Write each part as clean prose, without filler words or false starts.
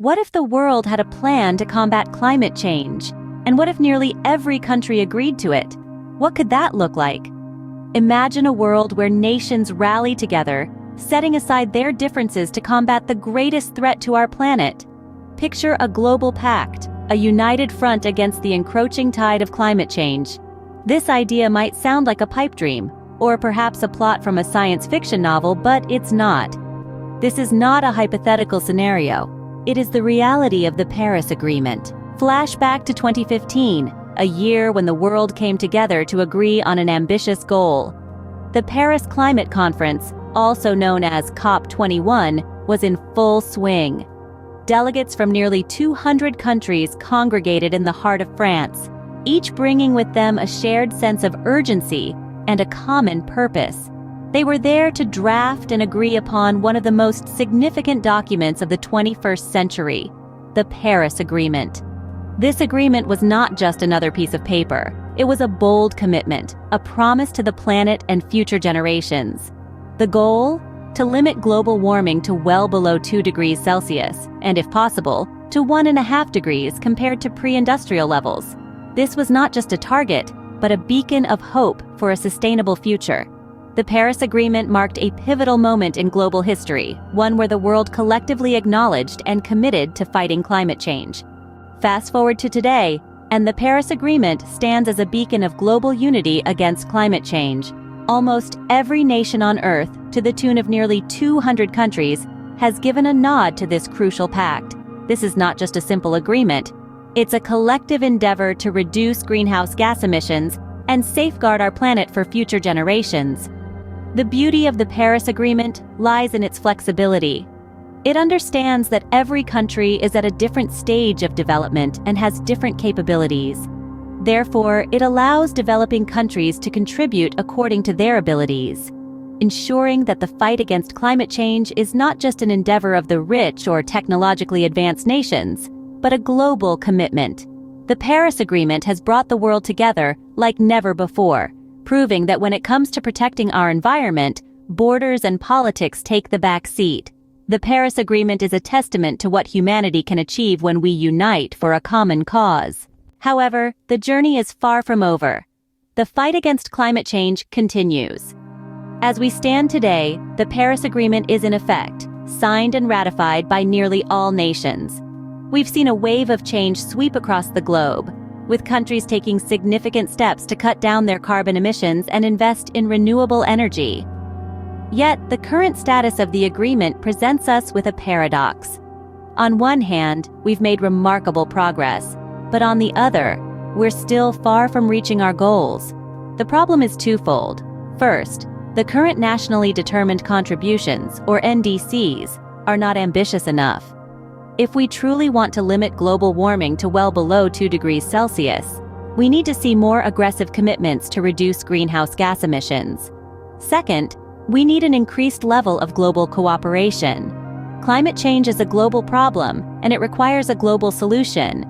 What if the world had a plan to combat climate change? And what if nearly every country agreed to it? What could that look like? Imagine a world where nations rally together, setting aside their differences to combat the greatest threat to our planet. Picture a global pact, a united front against the encroaching tide of climate change. This idea might sound like a pipe dream, or perhaps a plot from a science fiction novel, but it's not. This is not a hypothetical scenario. It is the reality of the Paris Agreement. Flash back to 2015, a year when the world came together to agree on an ambitious goal. The Paris Climate Conference, also known as COP21, was in full swing. Delegates from nearly 200 countries congregated in the heart of France, each bringing with them a shared sense of urgency and a common purpose. They were there to draft and agree upon one of the most significant documents of the 21st century, the Paris Agreement. This agreement was not just another piece of paper. It was a bold commitment, a promise to the planet and future generations. The goal? To limit global warming to well below 2 degrees Celsius, and if possible, to 1.5 degrees compared to pre-industrial levels. This was not just a target, but a beacon of hope for a sustainable future. The Paris Agreement marked a pivotal moment in global history, one where the world collectively acknowledged and committed to fighting climate change. Fast forward to today, and the Paris Agreement stands as a beacon of global unity against climate change. Almost every nation on Earth, to the tune of nearly 200 countries, has given a nod to this crucial pact. This is not just a simple agreement. It's a collective endeavor to reduce greenhouse gas emissions and safeguard our planet for future generations. The beauty of the Paris Agreement lies in its flexibility. It understands that every country is at a different stage of development and has different capabilities. Therefore, it allows developing countries to contribute according to their abilities, ensuring that the fight against climate change is not just an endeavor of the rich or technologically advanced nations, but a global commitment. The Paris Agreement has brought the world together like never before, proving that when it comes to protecting our environment, borders and politics take the back seat. The Paris Agreement is a testament to what humanity can achieve when we unite for a common cause. However, the journey is far from over. The fight against climate change continues. As we stand today, the Paris Agreement is in effect, signed and ratified by nearly all nations. We've seen a wave of change sweep across the globe, with countries taking significant steps to cut down their carbon emissions and invest in renewable energy. Yet, the current status of the agreement presents us with a paradox. On one hand, we've made remarkable progress, but on the other, we're still far from reaching our goals. The problem is twofold. First, the current nationally determined contributions, or NDCs, are not ambitious enough. If we truly want to limit global warming to well below 2 degrees Celsius, we need to see more aggressive commitments to reduce greenhouse gas emissions. Second, we need an increased level of global cooperation. Climate change is a global problem, and it requires a global solution.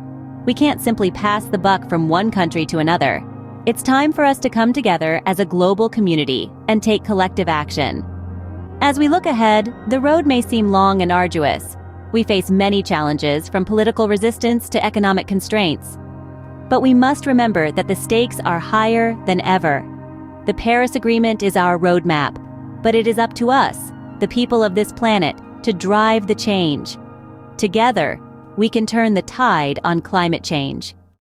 We can't simply pass the buck from one country to another. It's time for us to come together as a global community and take collective action. As we look ahead, the road may seem long and arduous. We face many challenges, from political resistance to economic constraints. But we must remember that the stakes are higher than ever. The Paris Agreement is our roadmap, but it is up to us, the people of this planet, to drive the change. Together, we can turn the tide on climate change.